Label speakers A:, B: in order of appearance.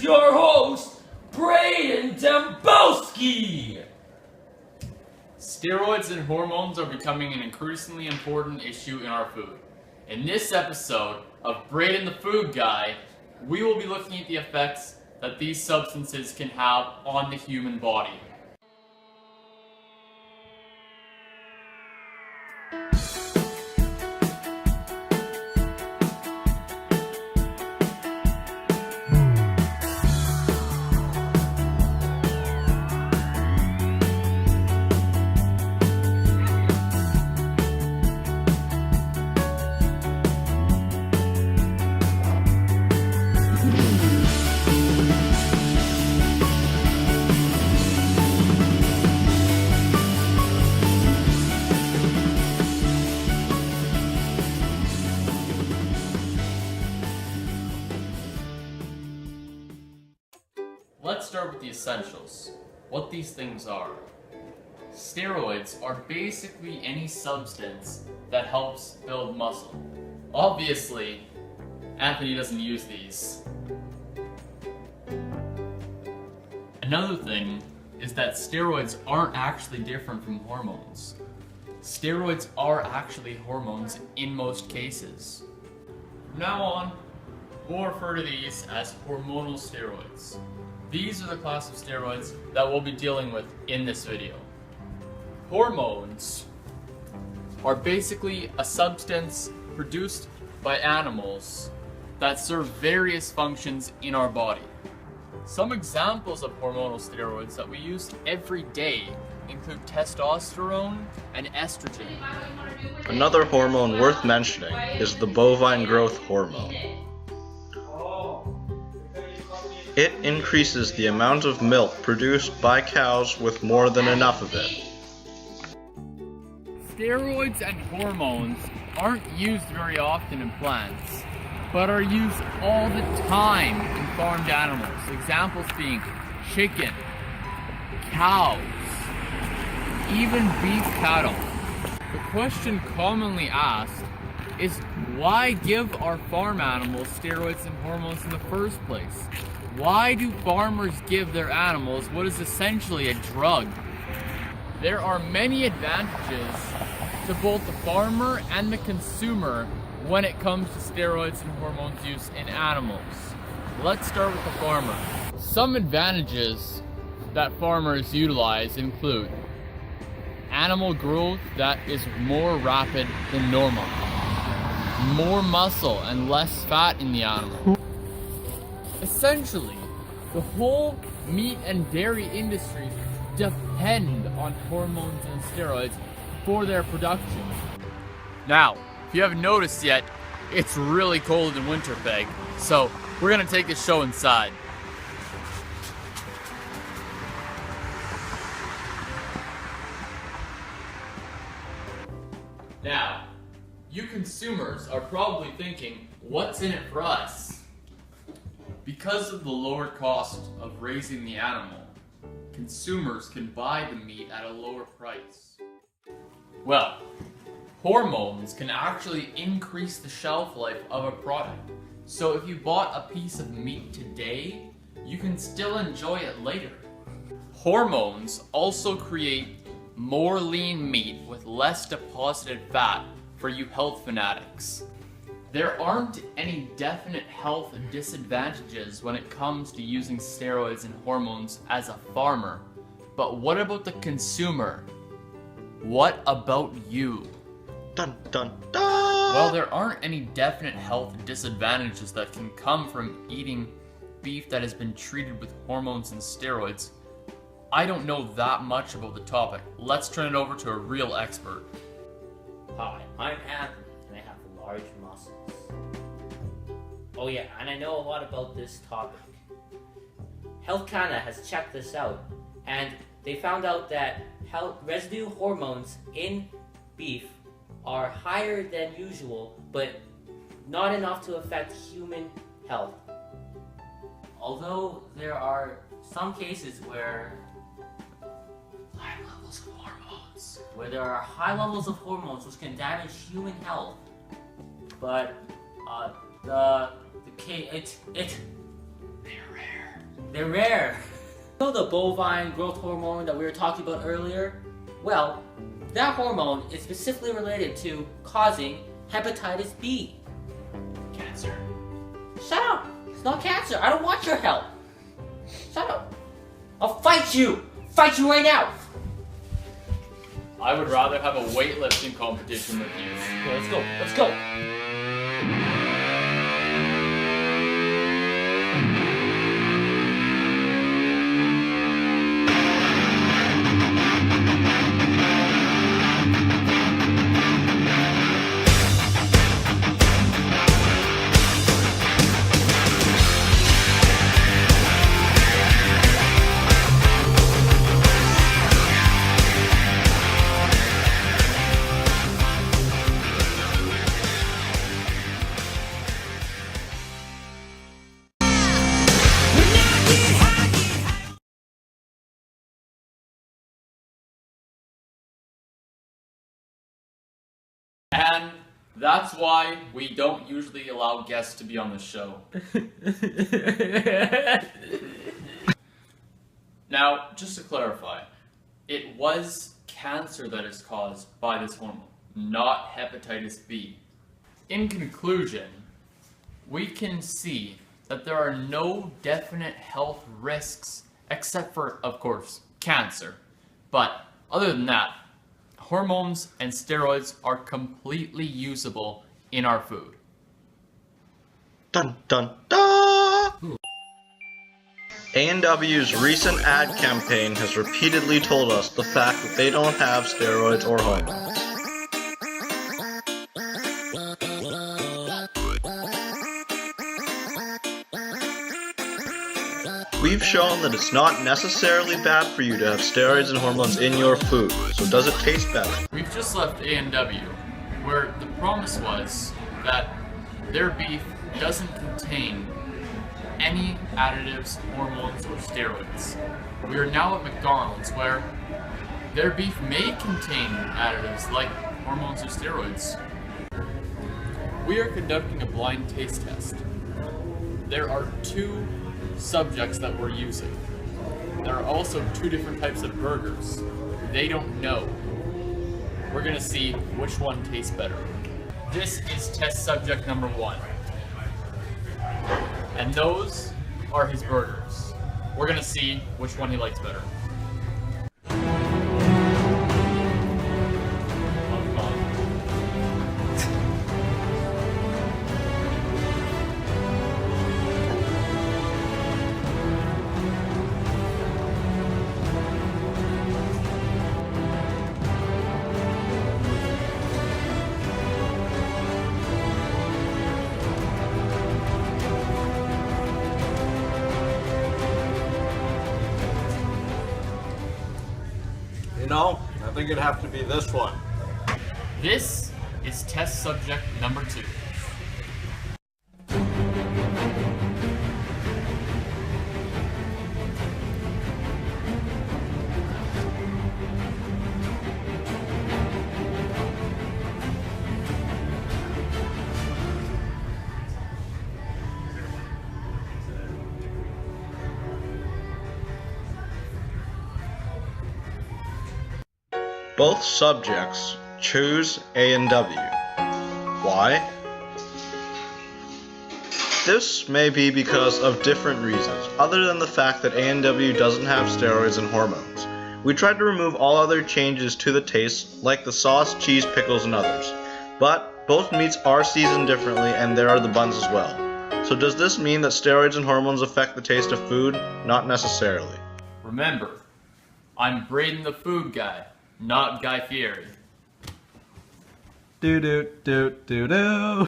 A: as your host, Braden Dembowski.
B: Steroids and hormones are becoming an increasingly important issue in our food. In this episode of Braden the Food Guy, we will be looking at the effects that these substances can have on the human body. Let's start with the essentials, what these things are. Steroids are basically any substance that helps build muscle. Obviously, Anthony doesn't use these. Another thing is that steroids aren't actually different from hormones. Steroids are actually hormones in most cases. From now on, we'll refer to these as hormonal steroids. These are the class of steroids that we'll be dealing with in this video. Hormones are basically a substance produced by animals that serve various functions in our body. Some examples of hormonal steroids that we use every day include testosterone and estrogen.
C: Another hormone worth mentioning is the bovine growth hormone. It increases the amount of milk produced by cows with more than enough of it.
B: Steroids and hormones aren't used very often in plants, but are used all the time in farmed animals. Examples being chicken, cows, even beef cattle. The question commonly asked is, why give our farm animals steroids and hormones in the first place? Why do farmers give their animals what is essentially a drug? There are many advantages to both the farmer and the consumer when it comes to steroids and hormones use in animals. Let's start with the farmer. Some advantages that farmers utilize include animal growth that is more rapid than normal, more muscle and less fat in the animal. Essentially, the whole meat and dairy industries depend on hormones and steroids for their production. Now, if you haven't noticed yet, it's really cold in Winterpeg, so we're gonna take this show inside. Now, you consumers are probably thinking, what's in it for us? Because of the lower cost of raising the animal, consumers can buy the meat at a lower price. Well, hormones can actually increase the shelf life of a product. So if you bought a piece of meat today, you can still enjoy it later. Hormones also create more lean meat with less deposited fat for you health fanatics. There aren't any definite health disadvantages when it comes to using steroids and hormones as a farmer. But what about the consumer? What about you?
C: Dun dun dun!
B: Well, there aren't any definite health disadvantages that can come from eating beef that has been treated with hormones and steroids. I don't know that much about the topic. Let's turn it over to a real expert.
D: Hi, I'm Anthony, and I have large muscles. Oh yeah, and I know a lot about this topic. Health Canada has checked this out, and they found out that residue hormones in beef are higher than usual, but not enough to affect human health. Although there are some cases where there are high levels of hormones which can damage human health, but they're rare. They're rare. You know the bovine growth hormone that we were talking about earlier? Well, that hormone is specifically related to causing hepatitis B.
B: Cancer.
D: Shut up! It's not cancer. I don't want your help. Shut up. I'll fight you! Fight you right now!
B: I would rather have a weightlifting competition with you.
D: Okay, let's go. Let's go.
B: And that's why we don't usually allow guests to be on the show. Now, just to clarify, it was cancer that is caused by this hormone, not hepatitis B. In conclusion, we can see that there are no definite health risks except for, of course, cancer. But other than that, hormones and steroids are completely usable in our food.
C: Dun dun dun! A&W's recent ad campaign has repeatedly told us the fact that they don't have steroids or hormones. We've shown that it's not necessarily bad for you to have steroids and hormones in your food, so does it taste better?
B: We've just left A&W, where the promise was that their beef doesn't contain any additives, hormones, or steroids. We are now at McDonald's, where their beef may contain additives like hormones or steroids. We are conducting a blind taste test. There are 2 subjects that we're using. There are also 2 different types of burgers. They don't know. We're gonna see which one tastes better. This is test subject number 1. And those are his burgers. We're gonna see which one he likes better.
E: No, I think it'd have to be this one.
B: This is test subject number 2.
C: Both subjects choose A&W. Why? This may be because of different reasons, other than the fact that A&W doesn't have steroids and hormones. We tried to remove all other changes to the taste, like the sauce, cheese, pickles, and others. But both meats are seasoned differently, and there are the buns as well. So does this mean that steroids and hormones affect the taste of food? Not necessarily.
B: Remember, I'm Braden the food guy, not Guy Fieri.
E: Do do do do do.